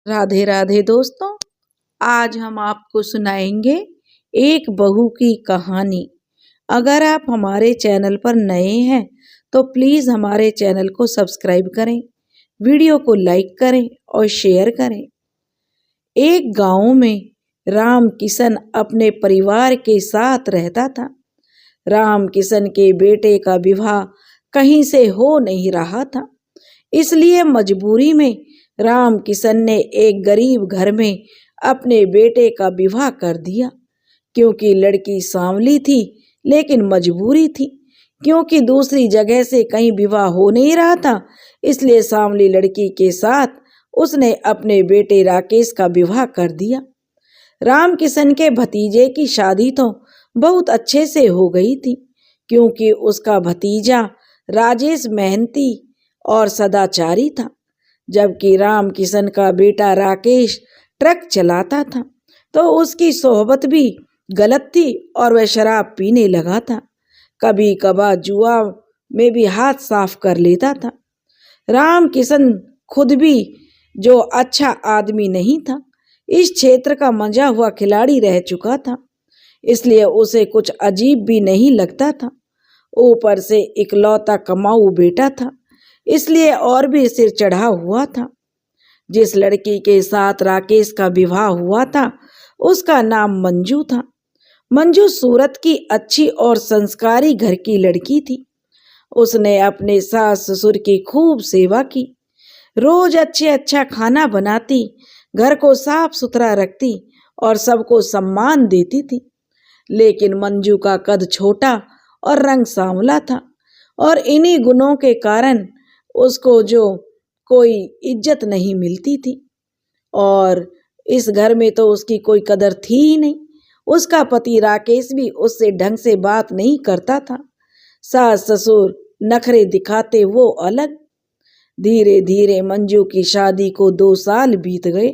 राधे राधे दोस्तों। आज हम आपको सुनाएंगे एक बहू की कहानी। अगर आप हमारे चैनल पर नए हैं तो प्लीज़ हमारे चैनल को सब्सक्राइब करें, वीडियो को लाइक करें और शेयर करें। एक गांव में राम किशन अपने परिवार के साथ रहता था। राम किशन के बेटे का विवाह कहीं से हो नहीं रहा था, इसलिए मजबूरी में राम किशन ने एक गरीब घर में अपने बेटे का विवाह कर दिया। क्योंकि लड़की सांवली थी, लेकिन मजबूरी थी, क्योंकि दूसरी जगह से कहीं विवाह हो नहीं रहा था, इसलिए सांवली लड़की के साथ उसने अपने बेटे राकेश का विवाह कर दिया। राम किशन के भतीजे की शादी तो बहुत अच्छे से हो गई थी, क्योंकि उसका भतीजा राजेश मेहनती और सदाचारी था, जबकि राम किशन का बेटा राकेश ट्रक चलाता था तो उसकी सोहबत भी गलत थी और वह शराब पीने लगा था। कभी कभार जुआ में भी हाथ साफ कर लेता था। राम किशन खुद भी जो अच्छा आदमी नहीं था, इस क्षेत्र का मंजा हुआ खिलाड़ी रह चुका था, इसलिए उसे कुछ अजीब भी नहीं लगता था। ऊपर से इकलौता कमाऊ बेटा था, इसलिए और भी सिर चढ़ा हुआ था। जिस लड़की के साथ राकेश का विवाह हुआ था उसका नाम मंजू था। मंजू सूरत की अच्छी और संस्कारी घर की लड़की थी। उसने अपने सास ससुर की खूब सेवा की, रोज अच्छा खाना बनाती, घर को साफ सुथरा रखती और सबको सम्मान देती थी। लेकिन मंजू का कद छोटा और रंग सांवला था और इन्हीं गुणों के कारण उसको जो कोई इज्जत नहीं मिलती थी और इस घर में तो उसकी कोई कदर थी ही नहीं। उसका पति राकेश भी उससे ढंग से बात नहीं करता था। सास ससुर नखरे दिखाते वो अलग। धीरे धीरे मंजू की शादी को 2 साल बीत गए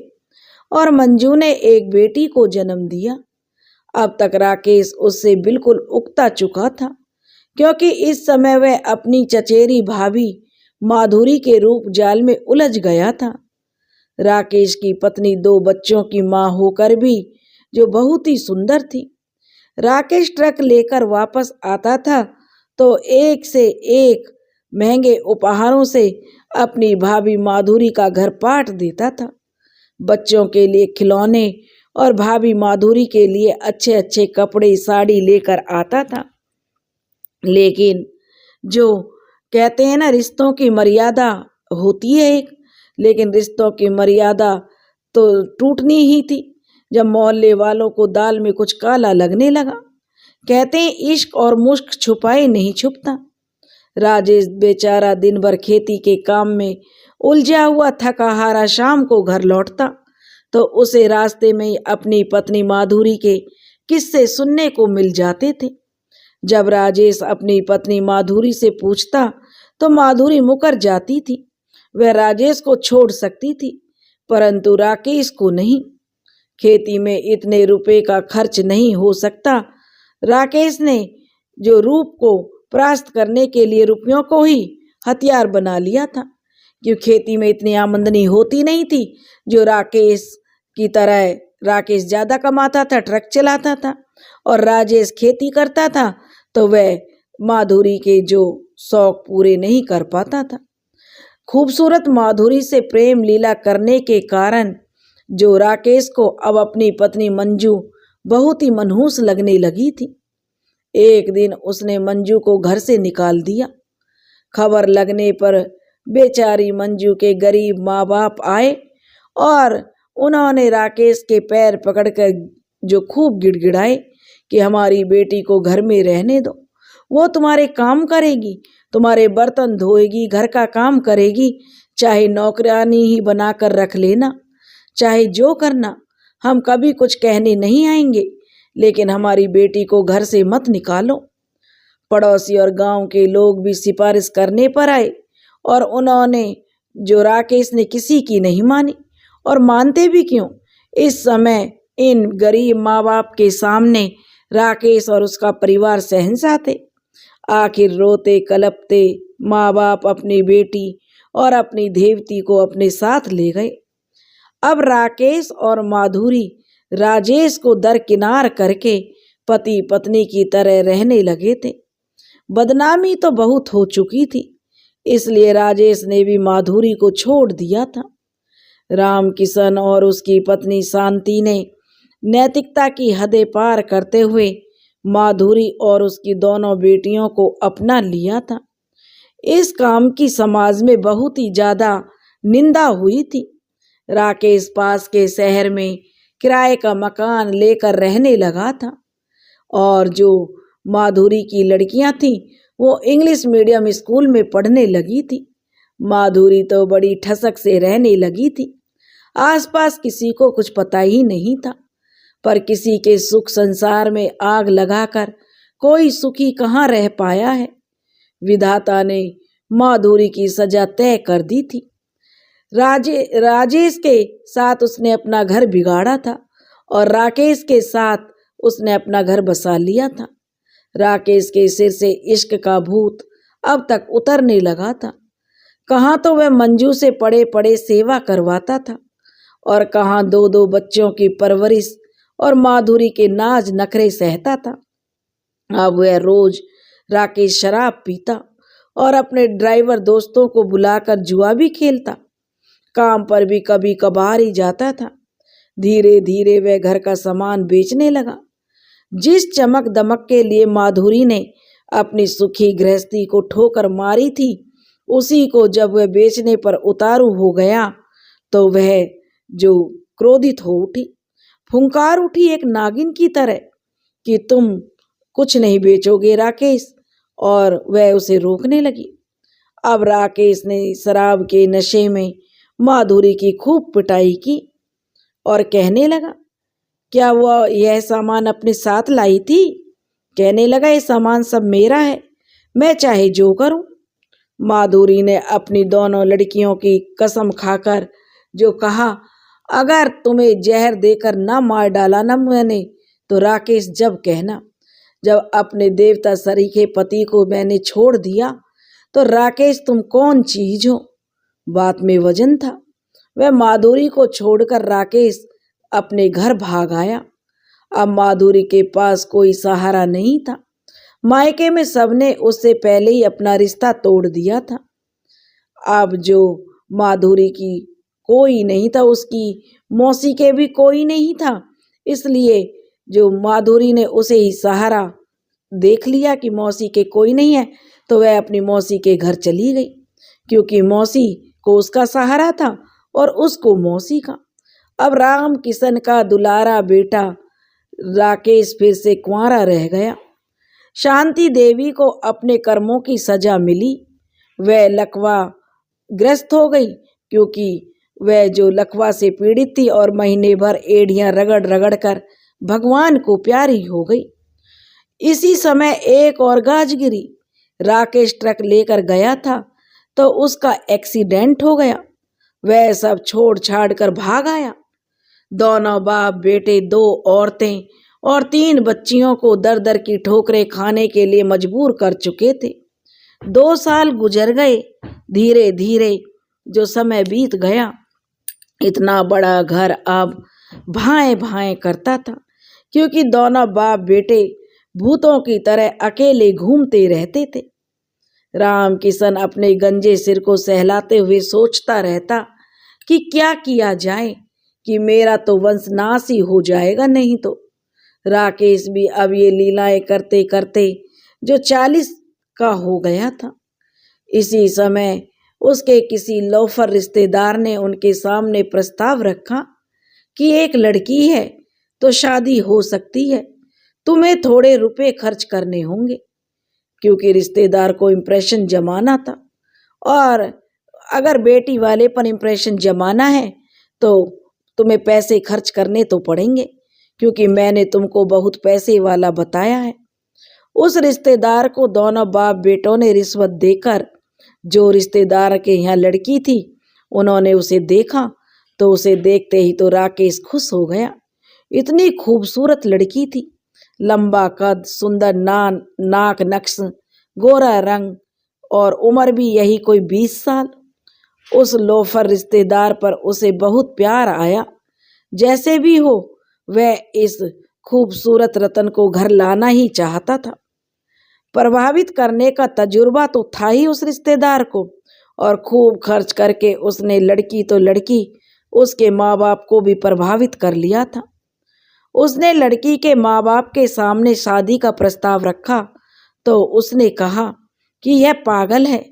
और मंजू ने एक बेटी को जन्म दिया। अब तक राकेश उससे बिल्कुल उकता चुका था, क्योंकि इस समय वह अपनी चचेरी भाभी माधुरी के रूप जाल में उलझ गया था। राकेश की पत्नी 2 बच्चों की मां होकर भी जो बहुत ही सुंदर थी। राकेश ट्रक लेकर वापस आता था तो एक से एक महंगे उपहारों से अपनी भाभी माधुरी का घर पाट देता था। बच्चों के लिए खिलौने और भाभी माधुरी के लिए अच्छे अच्छे कपड़े साड़ी लेकर आता था। लेकिन जो कहते हैं ना, रिश्तों की मर्यादा होती है एक, लेकिन रिश्तों की मर्यादा तो टूटनी ही थी जब मोहल्ले वालों को दाल में कुछ काला लगने लगा। कहते हैं इश्क और मुश्क छुपाए नहीं छुपता। राजेश बेचारा दिन भर खेती के काम में उलझा हुआ थका हारा शाम को घर लौटता तो उसे रास्ते में ही अपनी पत्नी माधुरी के किस्से सुनने को मिल जाते थे। जब राजेश अपनी पत्नी माधुरी से पूछता तो माधुरी मुकर जाती थी। वह राजेश को छोड़ सकती थी, परंतु राकेश को नहीं। खेती में इतने रुपए का खर्च नहीं हो सकता। राकेश ने जो रूप को परास्त करने के लिए रुपयों को ही हथियार बना लिया था, क्योंकि खेती में इतनी आमदनी होती नहीं थी जो राकेश की तरह। राकेश ज्यादा कमाता था, ट्रक चलाता था, और राजेश खेती करता था तो वह माधुरी के जो शौक पूरे नहीं कर पाता था। खूबसूरत माधुरी से प्रेम लीला करने के कारण जो राकेश को अब अपनी पत्नी मंजू बहुत ही मनहूस लगने लगी थी। एक दिन उसने मंजू को घर से निकाल दिया। खबर लगने पर बेचारी मंजू के गरीब माँ बाप आए और उन्होंने राकेश के पैर पकड़कर जो खूब गिड़गिड़ाए कि हमारी बेटी को घर में रहने दो, वो तुम्हारे काम करेगी, तुम्हारे बर्तन धोएगी, घर का काम करेगी, चाहे नौकरानी ही बनाकर रख लेना, चाहे जो करना, हम कभी कुछ कहने नहीं आएंगे, लेकिन हमारी बेटी को घर से मत निकालो। पड़ोसी और गांव के लोग भी सिफारिश करने पर आए और उन्होंने जो राकेश ने किसी की नहीं मानी, और मानते भी क्यों, इस समय इन गरीब माँ बाप के सामने राकेश और उसका परिवार शहंशाह थे। आखिर रोते कलपते माँ बाप अपनी बेटी और अपनी देवती को अपने साथ ले गए। अब राकेश और माधुरी राजेश को दरकिनार करके पति पत्नी की तरह रहने लगे थे। बदनामी तो बहुत हो चुकी थी, इसलिए राजेश ने भी माधुरी को छोड़ दिया था। राम किशन और उसकी पत्नी शांति ने नैतिकता की हदें पार करते हुए माधुरी और उसकी दोनों बेटियों को अपना लिया था। इस काम की समाज में बहुत ही ज्यादा निंदा हुई थी। राकेश पास के शहर में किराए का मकान लेकर रहने लगा था और जो माधुरी की लड़कियां थीं वो इंग्लिश मीडियम स्कूल में पढ़ने लगी थी। माधुरी तो बड़ी ठसक से रहने लगी थी। आसपास किसी को कुछ पता ही नहीं था, पर किसी के सुख संसार में आग लगाकर कोई सुखी कहाँ रह पाया है। विधाता ने माधुरी की सजा तय कर दी थी। राजेश के साथ उसने अपना घर बिगाड़ा था और राकेश के साथ उसने अपना घर बसा लिया था। राकेश के सिर से इश्क का भूत अब तक उतरने लगा था। कहाँ तो वह मंजू से पड़े पड़े सेवा करवाता था और कहाँ दो दो बच्चों की परवरिश और माधुरी के नाज नखरे सहता था। अब वह रोज राकेश शराब पीता और अपने ड्राइवर दोस्तों को बुलाकर जुआ भी खेलता। काम पर भी कभी कभार ही जाता था। धीरे धीरे वह घर का सामान बेचने लगा। जिस चमक दमक के लिए माधुरी ने अपनी सुखी गृहस्थी को ठोकर मारी थी, उसी को जब वह बेचने पर उतारू हो गया तो वह जो क्रोधित हो उठी, फुंकार उठी एक नागिन की तरह कि तुम कुछ नहीं बेचोगे राकेश, और वह उसे रोकने लगी। अब राकेश ने शराब के नशे में माधुरी की खूब पिटाई की और कहने लगा, क्या वह यह सामान अपने साथ लाई थी? कहने लगा, ये सामान सब मेरा है, मैं चाहे जो करूं। माधुरी ने अपनी दोनों लड़कियों की कसम खाकर जो कहा, अगर तुम्हें जहर देकर ना मार डाला ना मैंने तो राकेश जब कहना। जब अपने देवता सरीखे पति को मैंने छोड़ दिया तो राकेश तुम कौन चीज हो? बात में वजन था। वह माधुरी को छोड़कर राकेश अपने घर भाग आया। अब माधुरी के पास कोई सहारा नहीं था। मायके में सबने उससे पहले ही अपना रिश्ता तोड़ दिया था। अब जो माधुरी की कोई नहीं था, उसकी मौसी के भी कोई नहीं था, इसलिए जो माधुरी ने उसे ही सहारा देख लिया कि मौसी के कोई नहीं है, तो वह अपनी मौसी के घर चली गई, क्योंकि मौसी को उसका सहारा था और उसको मौसी का। अब राम किशन का दुलारा बेटा राकेश फिर से कुंवारा रह गया। शांति देवी को अपने कर्मों की सजा मिली। वह लकवा ग्रस्त हो गई, क्योंकि वह जो लकवा से पीड़ित थी और महीने भर एड़ियां रगड़ रगड़ कर भगवान को प्यारी हो गई। इसी समय एक और गाज गिरी। राकेश ट्रक लेकर गया था तो उसका एक्सीडेंट हो गया। वह सब छोड़ छाड़ कर भाग आया। दोनों बाप बेटे, 2 औरतें और 3 बच्चियों को दर दर की ठोकरें खाने के लिए मजबूर कर चुके थे। 2 साल गुजर गए। धीरे धीरे जो समय बीत गया, इतना बड़ा घर अब भाएं भाएं करता था, क्योंकि दोनों बाप बेटे भूतों की तरह अकेले घूमते रहते थे। राम किशन अपने गंजे सिर को सहलाते हुए सोचता रहता कि क्या किया जाए कि मेरा तो वंश नाश ही हो जाएगा नहीं तो। राकेश भी अब ये लीलाएं करते करते जो 40 का हो गया था। इसी समय उसके किसी लोफर रिश्तेदार ने उनके सामने प्रस्ताव रखा कि एक लड़की है तो शादी हो सकती है, तुम्हें थोड़े रुपए खर्च करने होंगे, क्योंकि रिश्तेदार को इम्प्रेशन जमाना था। और अगर बेटी वाले पर इम्प्रेशन जमाना है तो तुम्हें पैसे खर्च करने तो पड़ेंगे, क्योंकि मैंने तुमको बहुत पैसे वाला बताया है। उस रिश्तेदार को दोनों बाप बेटों ने रिश्वत देकर, जो रिश्तेदार के यहाँ लड़की थी उन्होंने उसे देखा, तो उसे देखते ही तो राकेश खुश हो गया। इतनी खूबसूरत लड़की थी, लंबा कद, सुंदर नाक नक्श, गोरा रंग और उम्र भी यही कोई 20 साल। उस लोफर रिश्तेदार पर उसे बहुत प्यार आया। जैसे भी हो वह इस खूबसूरत रतन को घर लाना ही चाहता था। प्रभावित करने का तजुर्बा तो था ही उस रिश्तेदार को, और खूब खर्च करके उसने लड़की तो लड़की उसके माँ बाप को भी प्रभावित कर लिया था। उसने लड़की के माँ बाप के सामने शादी का प्रस्ताव रखा तो उसने कहा कि यह पागल है।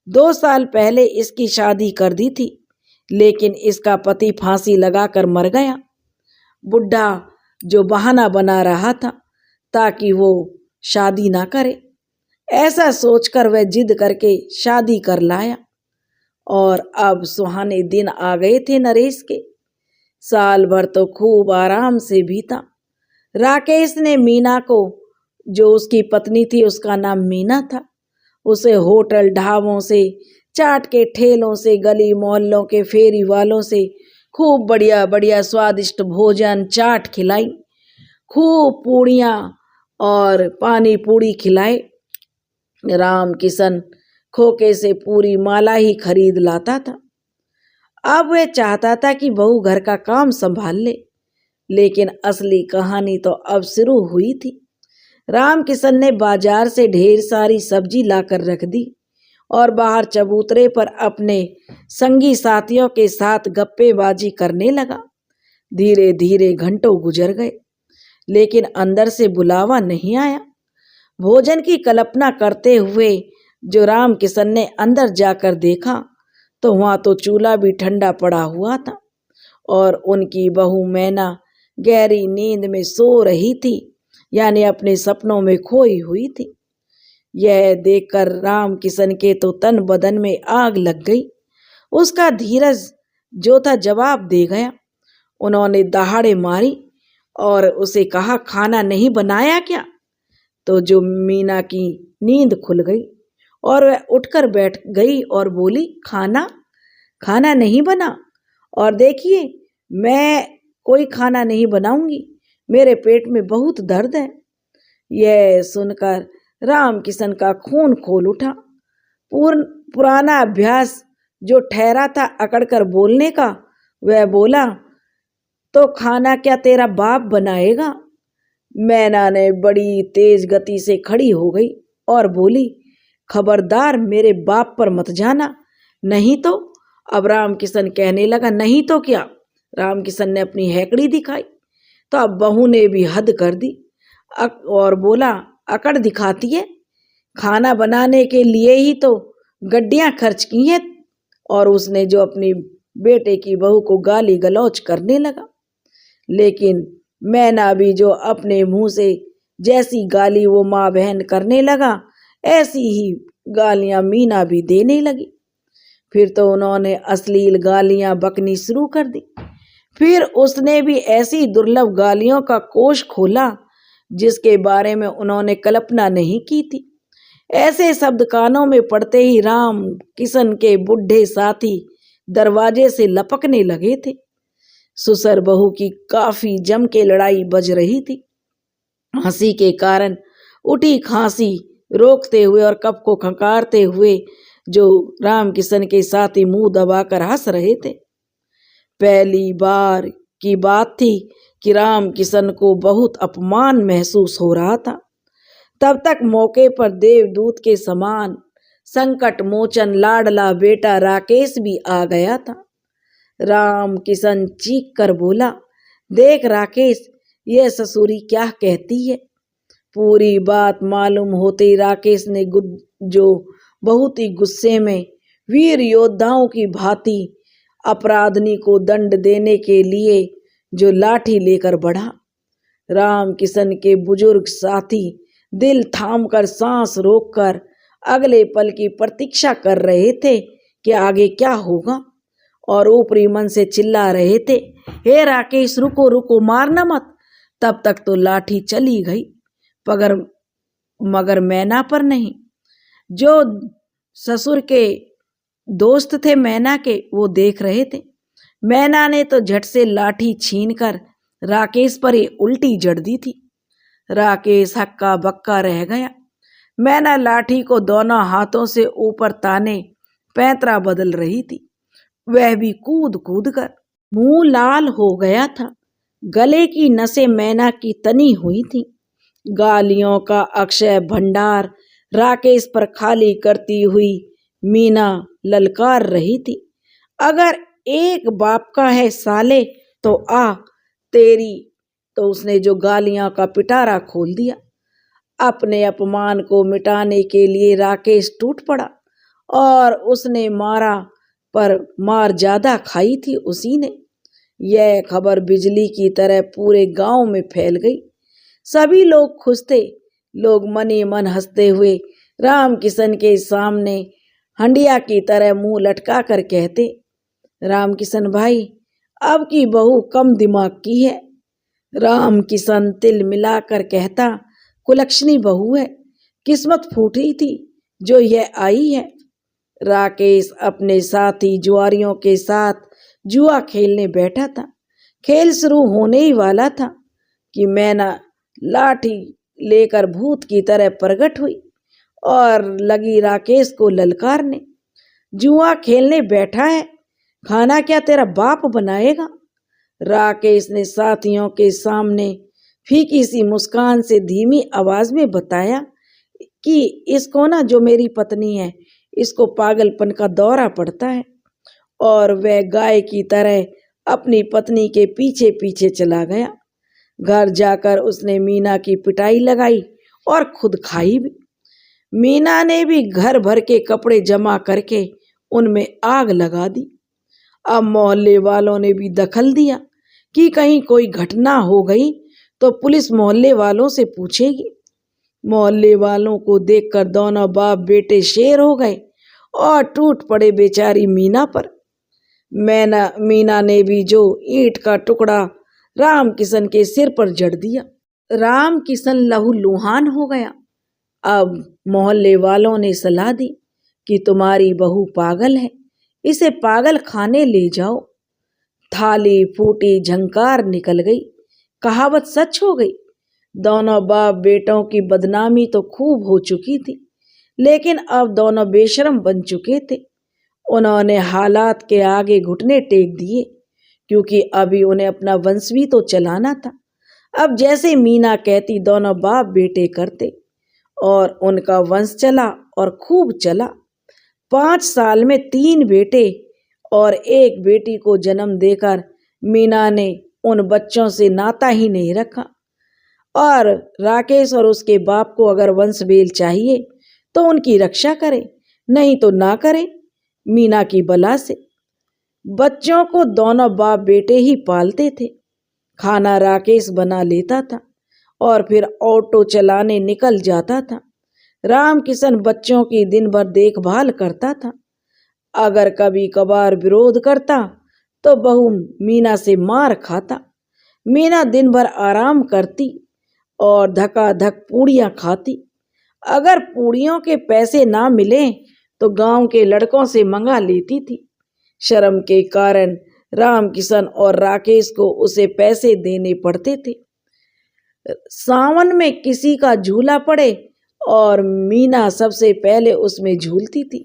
2 साल पहले इसकी शादी कर दी थी, लेकिन इसका पति फांसी लगाकर मर गया। बुढ़ा जो बहाना बना रहा था ताकि वो शादी ना करे। ऐसा सोचकर वह जिद करके शादी कर लाया। और अब सुहाने दिन आ गए थे नरेश के। साल भर तो खूब आराम से बीता। राकेश ने मीना को, जो उसकी पत्नी थी उसका नाम मीना था, उसे होटल ढाबों से, चाट के ठेलों से, गली मोहल्लों के फेरी वालों से खूब बढ़िया बढ़िया स्वादिष्ट भोजन चाट खिलाई, खूब पूड़ियाँ और पानी पूड़ी खिलाए। राम किशन खोके से पूरी माला ही खरीद लाता था। अब वह चाहता था कि बहू घर का काम संभाल ले, लेकिन असली कहानी तो अब शुरू हुई थी। राम किशन ने बाजार से ढेर सारी सब्जी लाकर रख दी और बाहर चबूतरे पर अपने संगी साथियों के साथ गप्पेबाजी करने लगा। धीरे धीरे घंटों गुजर गए, लेकिन अंदर से बुलावा नहीं आया। भोजन की कल्पना करते हुए जो राम किशन ने अंदर जाकर देखा तो वहां तो चूल्हा भी ठंडा पड़ा हुआ था और उनकी बहू मैना गहरी नींद में सो रही थी, यानी अपने सपनों में खोई हुई थी। यह देखकर राम किशन के तो तन बदन में आग लग गई। उसका धीरज जो था जवाब दे गया। उन्होंने दहाड़े मारी और उसे कहा, खाना नहीं बनाया क्या? तो जो मीना की नींद खुल गई और वह उठकर बैठ गई और बोली, खाना नहीं बना। और देखिए, मैं कोई खाना नहीं बनाऊंगी, मेरे पेट में बहुत दर्द है। यह सुनकर राम किशन का खून खोल उठा। पुराना अभ्यास जो ठहरा था अकड़कर बोलने का, वह बोला, तो खाना क्या तेरा बाप बनाएगा? मैना ने बड़ी तेज गति से खड़ी हो गई और बोली, खबरदार मेरे बाप पर मत जाना, नहीं तो। अब राम किशन कहने लगा, नहीं तो क्या? राम किशन ने अपनी हैकड़ी दिखाई तो अब बहू ने भी हद कर दी और बोला, अकड़ दिखाती है, खाना बनाने के लिए ही तो गड्डियां खर्च की हैं। और उसने जो अपनी बेटे की बहू को गाली गलौज करने लगा। लेकिन मैना भी जो अपने मुंह से जैसी गाली वो माँ बहन करने लगा, ऐसी ही गालियां मीना भी देने लगी। फिर तो उन्होंने अश्लील गालियां बकनी शुरू कर दी। फिर उसने भी ऐसी दुर्लभ गालियों का कोष खोला जिसके बारे में उन्होंने कल्पना नहीं की थी। ऐसे शब्द कानों में पड़ते ही राम किशन के बुढ़े साथी दरवाजे से लपकने लगे थे। ससुर बहू की काफी जम के लड़ाई बज रही थी। हंसी के कारण उठी खांसी रोकते हुए और कप को खंकारते हुए जो राम किशन के साथी मुंह दबाकर हंस रहे थे। पहली बार की बात थी कि राम किशन को बहुत अपमान महसूस हो रहा था। तब तक मौके पर देवदूत के समान संकट मोचन लाडला बेटा राकेश भी आ गया था। राम किशन चीख कर बोला, देख राकेश, यह ससुरी क्या कहती है। पूरी बात मालूम होते ही राकेश ने जो बहुत ही गुस्से में वीर योद्धाओं की भांति अपराधनी को दंड देने के लिए जो लाठी लेकर बढ़ा। राम किशन के बुजुर्ग साथी दिल थामकर सांस रोककर अगले पल की प्रतीक्षा कर रहे थे कि आगे क्या होगा, और ऊपरी मन से चिल्ला रहे थे, हे राकेश रुको रुको, मारना मत। तब तक तो लाठी चली गई मगर मैना पर नहीं। जो ससुर के दोस्त थे मैना के, वो देख रहे थे। मैना ने तो झट से लाठी छीनकर राकेश पर ही उल्टी जड़ दी थी। राकेश हक्का बक्का रह गया। मैना लाठी को दोनों हाथों से ऊपर ताने पैंतरा बदल रही थी। वह भी कूद कूद कर। मुंह लाल हो गया था, गले की नसें मैना की तनी हुई थी। गालियों का अक्षय भंडार राकेश पर खाली करती हुई मीना ललकार रही थी, अगर एक बाप का है साले तो आ तेरी। तो उसने जो गालियां का पिटारा खोल दिया। अपने अपमान को मिटाने के लिए राकेश टूट पड़ा और उसने मारा, पर मार ज्यादा खाई थी उसी ने। यह खबर बिजली की तरह पूरे गांव में फैल गई। सभी लोग खुश थे। लोग मनी मन हंसते हुए राम किशन के सामने हंडिया की तरह मुंह लटका कर कहते, राम किशन भाई, अब की बहू कम दिमाग की है। राम किशन तिल मिलाकर कहता, कुलक्षणी बहू है, किस्मत फूटी थी जो यह आई है। राकेश अपने साथी जुआरियों के साथ जुआ खेलने बैठा था। खेल शुरू होने ही वाला था कि मैना लाठी लेकर भूत की तरह प्रकट हुई और लगी राकेश को ललकारने। जुआ खेलने बैठा है, खाना क्या तेरा बाप बनाएगा? राकेश ने साथियों के सामने फीकी सी मुस्कान से धीमी आवाज में बताया कि इसको ना, जो मेरी पत्नी है, इसको पागलपन का दौरा पड़ता है। और वह गाय की तरह अपनी पत्नी के पीछे पीछे चला गया। घर जाकर उसने मीना की पिटाई लगाई और खुद खाई भी। मीना ने भी घर भर के कपड़े जमा करके उनमें आग लगा दी। अब मोहल्ले वालों ने भी दखल दिया कि कहीं कोई घटना हो गई तो पुलिस मोहल्ले वालों से पूछेगी। मोहल्ले वालों को देखकर दोनों बाप बेटे शेर हो गए और टूट पड़े बेचारी मीना पर। मीना ने भी जो ईंट का टुकड़ा राम किशन के सिर पर जड़ दिया। राम किशन लहूलुहान हो गया। अब मोहल्ले वालों ने सलाह दी कि तुम्हारी बहू पागल है, इसे पागल खाने ले जाओ। थाली फूटी, झंकार निकल गई, कहावत सच हो गई। दोनों बाप बेटों की बदनामी तो खूब हो चुकी थी, लेकिन अब दोनों बेशरम बन चुके थे। उन्होंने हालात के आगे घुटने टेक दिए, क्योंकि अभी उन्हें अपना वंश भी तो चलाना था। अब जैसे मीना कहती दोनों बाप बेटे करते और उनका वंश चला और खूब चला। 5 साल में 3 बेटे और 1 बेटी को जन्म देकर मीना ने उन बच्चों से नाता ही नहीं रखा। और राकेश और उसके बाप को अगर वंश बेल चाहिए तो उनकी रक्षा करे, नहीं तो ना करे, मीना की बला से। बच्चों को दोनों बाप बेटे ही पालते थे। खाना राकेश बना लेता था और फिर ऑटो चलाने निकल जाता था। राम किशन बच्चों की दिन भर देखभाल करता था। अगर कभी कभार विरोध करता तो बहू मीना से मार खाता। मीना दिन भर आराम करती और धकाधक पूड़ियां खाती। अगर पूड़ियों के पैसे ना मिले तो गांव के लड़कों से मंगा लेती थी। शर्म के कारण राम किशन और राकेश को उसे पैसे देने पड़ते थे। सावन में किसी का झूला पड़े और मीना सबसे पहले उसमें झूलती थी।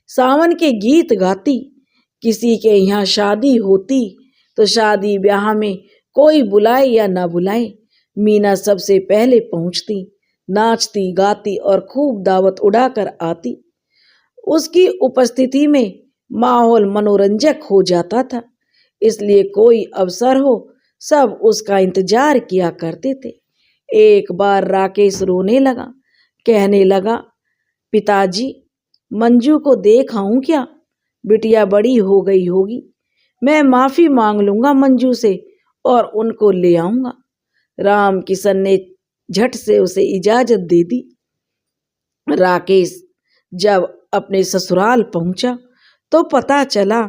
सावन के गीत गाती। किसी के यहाँ शादी होती तो शादी ब्याह में कोई बुलाए या ना बुलाए, मीना सबसे पहले पहुंचती, नाचती गाती और खूब दावत उड़ाकर आती। उसकी उपस्थिति में माहौल मनोरंजक हो जाता था, इसलिए कोई अवसर हो सब उसका इंतजार किया करते थे। एक बार राकेश रोने लगा, कहने लगा, पिताजी, मंजू को देख आऊं क्या? बिटिया बड़ी हो गई होगी, मैं माफी मांग लूंगा मंजू से और उनको ले आऊंगा। राम किशन ने झट से उसे इजाजत दे दी। राकेश जब अपने ससुराल पहुंचा तो पता चला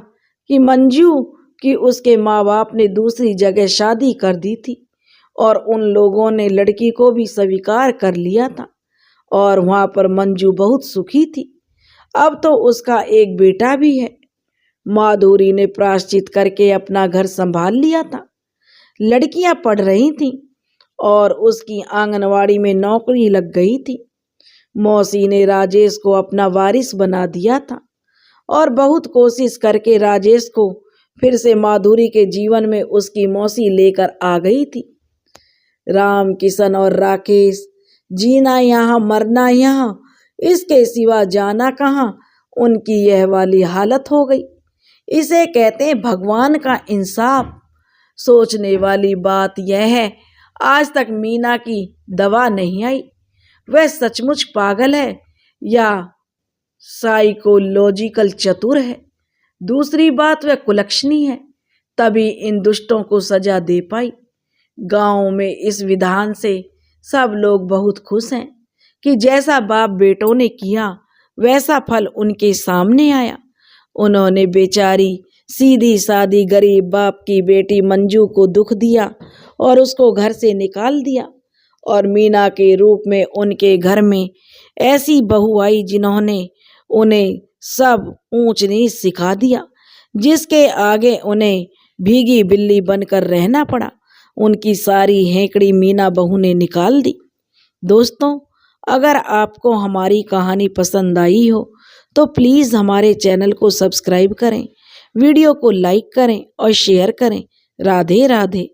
कि मंजू की उसके माँ बाप ने दूसरी जगह शादी कर दी थी और उन लोगों ने लड़की को भी स्वीकार कर लिया था और वहां पर मंजू बहुत सुखी थी। अब तो उसका एक बेटा भी है। माधुरी ने प्रायश्चित करके अपना घर संभाल लिया था। लड़कियां पढ़ रही थीं और उसकी आंगनवाड़ी में नौकरी लग गई थी। मौसी ने राजेश को अपना वारिस बना दिया था और बहुत कोशिश करके राजेश को फिर से माधुरी के जीवन में उसकी मौसी लेकर आ गई थी। राम किशन और राकेश, जीना यहाँ मरना यहाँ, इसके सिवा जाना कहाँ, उनकी यह वाली हालत हो गई। इसे कहते हैं भगवान का इंसाफ। सोचने वाली बात यह है, आज तक मीना की दवा नहीं आई। वह सचमुच पागल है या साइकोलॉजिकल चतुर है। दूसरी बात, वह कुलक्षणी है, तभी इन दुष्टों को सजा दे पाई। गांव में इस विधान से सब लोग बहुत खुश हैं कि जैसा बाप बेटों ने किया वैसा फल उनके सामने आया। उन्होंने बेचारी सीधी सादी गरीब बाप की बेटी मंजू को दुख दिया और उसको घर से निकाल दिया, और मीना के रूप में उनके घर में ऐसी बहू आई जिन्होंने उन्हें सब ऊंच नीच सिखा दिया, जिसके आगे उन्हें भीगी बिल्ली बनकर रहना पड़ा। उनकी सारी हेकड़ी मीना बहू ने निकाल दी। दोस्तों, अगर आपको हमारी कहानी पसंद आई हो तो प्लीज़ हमारे चैनल को सब्सक्राइब करें, वीडियो को लाइक करें और शेयर करें। राधे राधे।